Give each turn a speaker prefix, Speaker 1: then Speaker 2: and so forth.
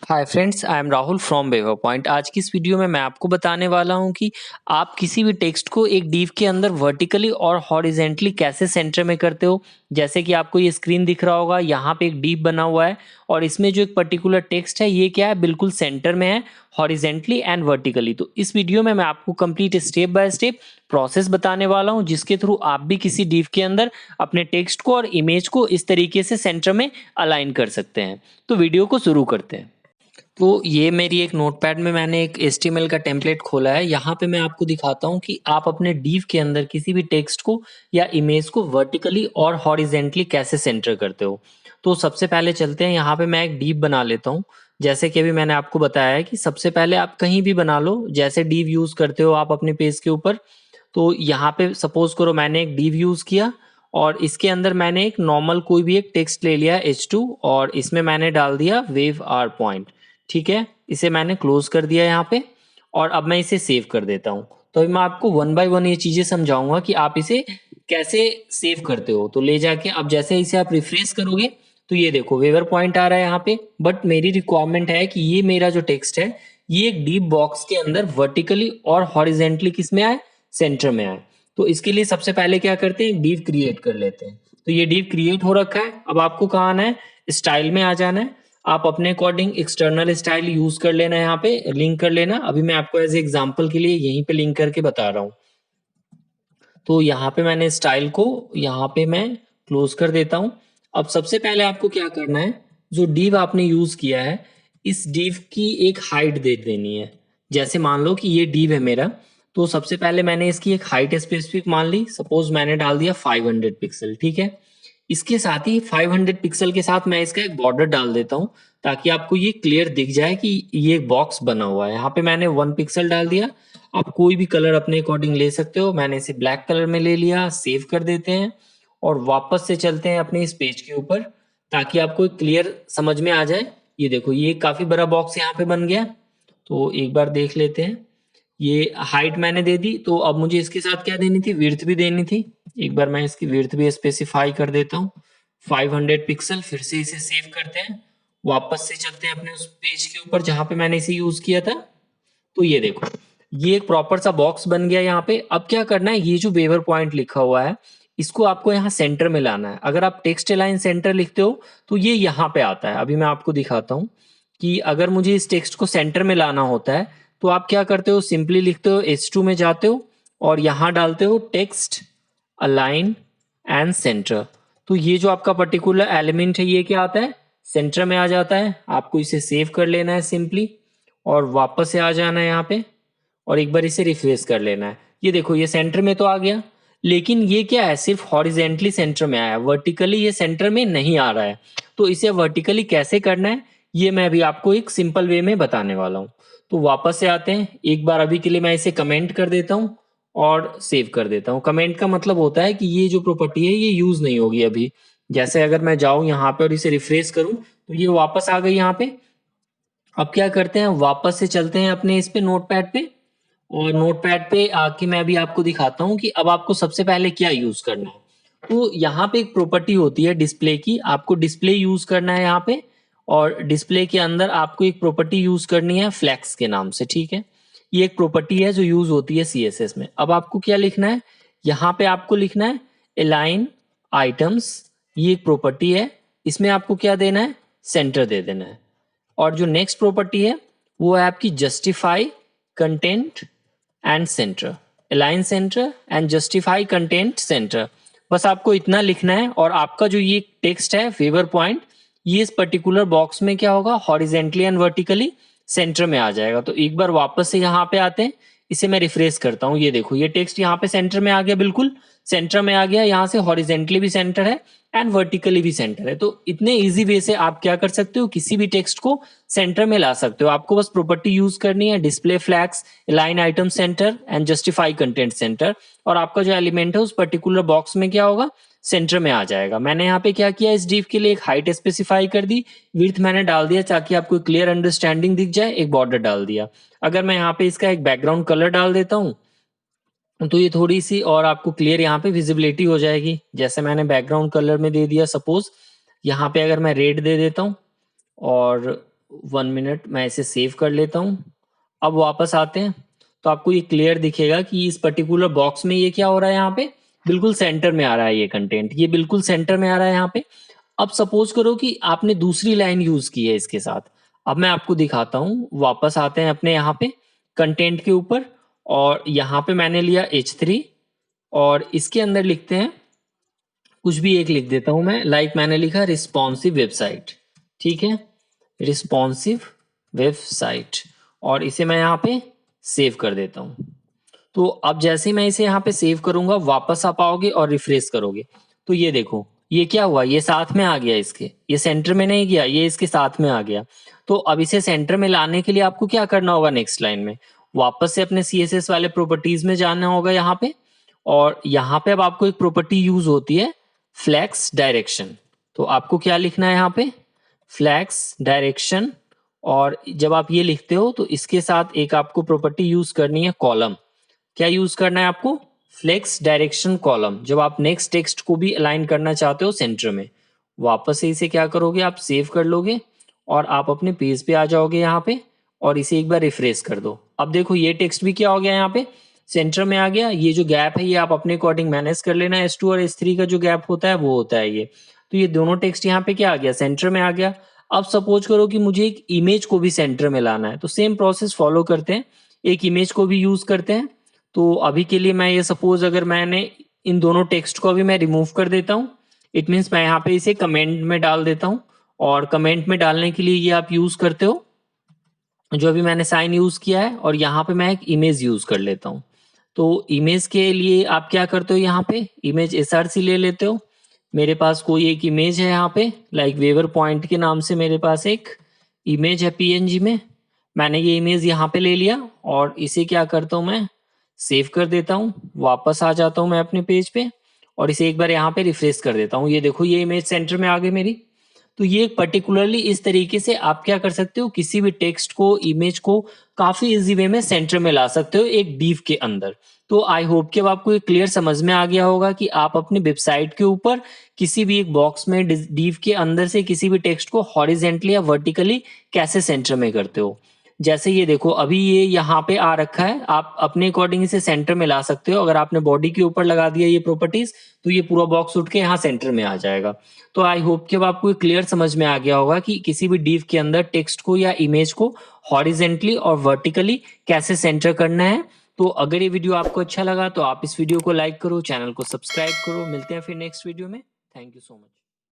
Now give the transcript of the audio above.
Speaker 1: Hi friends, I am Rahul from Waver Point. आज की इस वीडियो में मैं आपको बताने वाला हूं कि आप किसी भी टेक्स्ट को एक डिव के अंदर वर्टिकली और हॉरिजेंटली कैसे सेंटर में करते हो। जैसे कि आपको ये स्क्रीन दिख रहा होगा, यहाँ पे एक डिव बना हुआ है और इसमें जो एक पर्टिकुलर टेक्स्ट है ये क्या है, बिल्कुल सेंटर में है, हॉरिजेंटली एंड वर्टिकली। तो इस वीडियो में मैं आपको complete step by step process बताने वाला हूँ, जिसके थ्रू आप भी किसी डिव के अंदर अपने टेक्स्ट को और इमेज को इस तरीके से सेंटर में अलाइन कर सकते हैं। तो वीडियो को शुरू करते हैं। तो ये मेरी एक नोटपैड में मैंने एक एचटीएमएल का टेम्पलेट खोला है। यहाँ पे मैं आपको दिखाता हूँ कि आप अपने डिव के अंदर किसी भी टेक्स्ट को या इमेज को वर्टिकली और हॉरिजेंटली कैसे सेंटर करते हो। तो सबसे पहले चलते हैं, यहाँ पे मैं एक डिव बना लेता हूँ। जैसे कि अभी मैंने आपको बताया है कि सबसे पहले आप कहीं भी बना लो, जैसे डिव यूज करते हो आप अपने पेज के ऊपर। तो यहाँ पे सपोज करो मैंने एक डिव यूज किया और इसके अंदर मैंने एक नॉर्मल कोई भी एक टेक्स्ट ले लिया H2 और इसमें मैंने डाल दिया वेव आर पॉइंट। ठीक है, इसे मैंने क्लोज कर दिया यहाँ पे और अब मैं इसे सेव कर देता हूँ। तो अभी मैं आपको वन बाय वन ये चीजें समझाऊंगा कि आप इसे कैसे सेव करते हो। तो ले जाके अब जैसे इसे आप रिफ्रेश करोगे तो ये देखो वेवर पॉइंट आ रहा है यहाँ पे। बट मेरी रिक्वायरमेंट है कि ये मेरा जो टेक्स्ट है ये एक डीप बॉक्स के अंदर वर्टिकली और हॉरिजेंटली किस में आए, सेंटर में आए। तो इसके लिए सबसे पहले क्या करते हैं, डिव क्रिएट कर लेते हैं। तो ये डिव क्रिएट हो रखा है। अब आपको कहाँ आना है, स्टाइल में आ जाना है। आप अपने अकॉर्डिंग एक्सटर्नल स्टाइल यूज कर लेना, यहाँ पे लिंक कर लेना। अभी मैं आपको एज एग्जांपल के लिए यहीं पे लिंक करके बता रहा हूँ। तो यहाँ पे मैंने स्टाइल को यहाँ पे मैं क्लोज कर देता हूँ। अब सबसे पहले आपको क्या करना है, जो डिव आपने यूज किया है इस डिव की एक हाइट दे देनी है। जैसे मान लो कि ये डिव है मेरा, तो सबसे पहले मैंने इसकी एक हाइट स्पेसिफिक मान ली। सपोज मैंने डाल दिया 500 पिक्सल। ठीक है, इसके साथ ही 500 पिक्सल के साथ मैं इसका एक बॉर्डर डाल देता हूँ ताकि आपको ये क्लियर दिख जाए कि ये एक बॉक्स बना हुआ है। यहाँ पे मैंने 1 पिक्सल डाल दिया। आप कोई भी कलर अपने अकॉर्डिंग ले सकते हो। मैंने इसे ब्लैक कलर में ले लिया। सेव कर देते हैं और वापस से चलते हैं अपने इस पेज के ऊपर ताकि आपको क्लियर समझ में आ जाए। ये देखो ये काफी बड़ा बॉक्स यहाँ पे बन गया। तो एक बार देख लेते हैं। ये हाइट मैंने दे दी, तो अब मुझे इसके साथ क्या देनी थी, विड्थ भी देनी थी। एक बार मैं इसकी विड्थ भी स्पेसिफाई कर देता हूँ 500 पिक्सल। फिर से इसे सेव करते हैं, वापस से चलते हैं अपने उस पेज के ऊपर जहां पे मैंने इसे यूज किया था। तो ये देखो ये एक प्रॉपर सा बॉक्स बन गया यहाँ पे। अब क्या करना है, ये जो वेवर पॉइंट लिखा हुआ है इसको आपको यहाँ सेंटर में लाना है। अगर आप टेक्स्ट लाइन सेंटर लिखते हो तो ये यहाँ पे आता है। अभी मैं आपको दिखाता हूँ कि अगर मुझे इस टेक्स्ट को सेंटर में लाना होता है तो आप क्या करते हो, सिंपली लिखते हो H2 में जाते हो और यहाँ डालते हो टेक्स्ट अलाइन एंड सेंटर। तो ये जो आपका पर्टिकुलर एलिमेंट है ये क्या आता है, सेंटर में आ जाता है। आपको इसे सेव कर लेना है सिंपली और वापस से आ जाना है यहाँ पे और एक बार इसे रिफ्रेश कर लेना है। ये देखो ये सेंटर में तो आ गया, लेकिन ये क्या है, सिर्फ हॉरिजेंटली सेंटर में आया, वर्टिकली ये सेंटर में नहीं आ रहा है। तो इसे वर्टिकली कैसे करना है ये मैं अभी आपको एक सिंपल वे में बताने वाला हूँ। तो वापस से आते हैं, एक बार अभी के लिए मैं इसे कमेंट कर देता हूँ और सेव कर देता हूँ। कमेंट का मतलब होता है कि ये जो प्रॉपर्टी है ये यूज नहीं होगी अभी। जैसे अगर मैं जाऊं यहाँ पे और इसे रिफ्रेश करूं तो ये वापस आ गई यहाँ पे। अब क्या करते हैं, वापस से चलते हैं अपने इस पे नोटपैड पे और नोटपैड पे आके मैं भी आपको दिखाता हूँ कि अब आपको सबसे पहले क्या यूज करना है। तो यहाँ पे एक प्रॉपर्टी होती है डिस्प्ले की, आपको डिस्प्ले यूज करना है यहाँ पे। और डिस्प्ले के अंदर आपको एक प्रॉपर्टी यूज करनी है फ्लैक्स के नाम से। ठीक है, ये एक प्रॉपर्टी है जो यूज होती है CSS में। अब आपको क्या लिखना है, यहाँ पे आपको लिखना है अलाइन आइटम्स। ये एक प्रॉपर्टी है, इसमें आपको क्या देना है, सेंटर दे देना है। और जो नेक्स्ट प्रॉपर्टी है वो है आपकी justify content and centre, align centre and justify content centre. बस आपको इतना लिखना है और आपका जो ये टेक्स्ट है फेवर पॉइंट ये इस पर्टिकुलर बॉक्स में क्या होगा, हॉरिजेंटली एंड वर्टिकली सेंटर में आ जाएगा। तो एक बार वापस से यहाँ पे आते हैं, इसे मैं रिफ्रेश करता हूँ। ये देखो ये टेक्स्ट यहाँ पे सेंटर में आ गया, बिल्कुल सेंटर में आ गया। यहाँ से हॉरिजेंटली भी सेंटर है एंड वर्टिकली भी सेंटर है। तो इतने इजी वे से आप क्या कर सकते हो, किसी भी टेक्स्ट को सेंटर में ला सकते हो। आपको बस प्रॉपर्टी यूज करनी है display flags align item centre and justify content centre, और आपका जो एलिमेंट है उस पर्टिकुलर बॉक्स में क्या होगा, सेंटर में आ जाएगा। मैंने यहाँ पे क्या किया, इस डिव के लिए एक हाइट स्पेसिफाई कर दी, विड्थ मैंने डाल दिया ताकि आपको क्लियर अंडरस्टैंडिंग दिख जाए, एक बॉर्डर डाल दिया। अगर मैं यहाँ पे इसका एक बैकग्राउंड कलर डाल देता हूँ तो ये थोड़ी सी और आपको क्लियर यहाँ पे विजिबिलिटी हो जाएगी। जैसे मैंने बैकग्राउंड कलर में दे दिया, सपोज यहाँ पे अगर मैं रेड दे देता हूँ और 1 मिनट मैं इसे सेव कर लेता हूँ। अब वापस आते हैं तो आपको ये क्लियर दिखेगा कि इस पर्टिकुलर बॉक्स में ये क्या हो रहा है, यहाँ पे बिल्कुल सेंटर में आ रहा है ये कंटेंट, ये बिल्कुल सेंटर में आ रहा है यहाँ पे। अब सपोज करो कि आपने दूसरी लाइन यूज की है इसके साथ। अब मैं आपको दिखाता हूँ, वापस आते हैं अपने यहाँ पे कंटेंट के ऊपर, और यहाँ पे मैंने लिया H3 और इसके अंदर लिखते हैं कुछ भी एक लिख देता हूं मैं, लाइक मैंने लिखा रिस्पॉन्सिव वेबसाइट। ठीक है, रिस्पॉन्सिव वेबसाइट, और इसे मैं यहाँ पे सेव कर देता हूँ। तो अब जैसे ही मैं इसे यहाँ पे सेव करूंगा, वापस आप आओगे और रिफ्रेश करोगे तो ये देखो ये क्या हुआ, ये साथ में आ गया इसके, ये सेंटर में नहीं गया, ये इसके साथ में आ गया। तो अब इसे सेंटर में लाने के लिए आपको क्या करना होगा, नेक्स्ट लाइन में वापस से अपने CSS वाले प्रॉपर्टीज में जाना होगा यहाँ पे, और यहाँ पे अब आपको एक प्रॉपर्टी यूज होती है फ्लैक्स डायरेक्शन। तो आपको क्या लिखना है यहाँ पे, फ्लैक्स डायरेक्शन, और जब आप ये लिखते हो तो इसके साथ एक आपको प्रॉपर्टी यूज करनी है कॉलम। क्या यूज करना है आपको, फ्लेक्स डायरेक्शन कॉलम, जब आप नेक्स्ट टेक्स्ट को भी अलाइन करना चाहते हो सेंटर में। वापस से इसे क्या करोगे, आप सेव कर लोगे और आप अपने पेज पे आ जाओगे यहाँ पे, और इसे एक बार रिफ्रेश कर दो। अब देखो ये टेक्स्ट भी क्या हो गया, यहाँ पे सेंटर में आ गया। ये जो गैप है ये आप अपने अकॉर्डिंग मैनेज कर लेना, S2 और S3 का जो गैप होता है वो होता है ये। तो ये दोनों टेक्स्ट यहाँ पे क्या आ गया, सेंटर में आ गया। अब सपोज करो कि मुझे एक इमेज को भी सेंटर में लाना है, तो सेम प्रोसेस फॉलो करते हैं, एक इमेज को भी यूज करते हैं। तो अभी के लिए मैं ये सपोज अगर मैंने इन दोनों टेक्स्ट को अभी मैं रिमूव कर देता हूँ, इट मीन्स मैं यहाँ पे इसे कमेंट में डाल देता हूँ। और कमेंट में डालने के लिए ये आप यूज करते हो जो अभी मैंने साइन यूज किया है, और यहाँ पे मैं एक इमेज यूज कर लेता हूँ। तो इमेज के लिए आप क्या करते हो, यहाँ पे इमेज SRC ले लेते हो। मेरे पास कोई एक इमेज है यहाँ पे, लाइक वेवर पॉइंट के नाम से मेरे पास एक इमेज है PNG में। मैंने ये इमेज यहाँ पे ले लिया और इसे क्या करता हूँ मैं, सेव कर देता हूँ। वापस आ जाता हूँ मैं अपने पेज पे और इसे एक बार यहाँ पे रिफ्रेश कर देता हूँ। ये देखो ये इमेज सेंटर में आ गई मेरी। तो ये पर्टिकुलरली इस तरीके से आप क्या कर सकते हो, किसी भी टेक्स्ट को, इमेज को काफी इजी वे में सेंटर में ला सकते हो एक डिव के अंदर। तो आई होप कि अब आपको ये क्लियर समझ में आ गया होगा कि आप अपनी वेबसाइट के ऊपर किसी भी एक बॉक्स में डिव के अंदर से किसी भी टेक्स्ट को हॉरिजेंटली या वर्टिकली कैसे सेंटर में करते हो। जैसे ये देखो अभी ये यहाँ पे आ रखा है, आप अपने अकॉर्डिंग इसे सेंटर में ला सकते हो। अगर आपने बॉडी के ऊपर लगा दिया ये प्रॉपर्टीज तो ये पूरा बॉक्स उठ के यहाँ सेंटर में आ जाएगा। तो आई होप कि अब आपको क्लियर समझ में आ गया होगा कि किसी भी डिव के अंदर टेक्स्ट को या इमेज को हॉरिजेंटली और वर्टिकली कैसे सेंटर करना है। तो अगर ये वीडियो आपको अच्छा लगा तो आप इस वीडियो को लाइक करो, चैनल को सब्सक्राइब करो। मिलते हैं फिर नेक्स्ट वीडियो में। Thank you so much.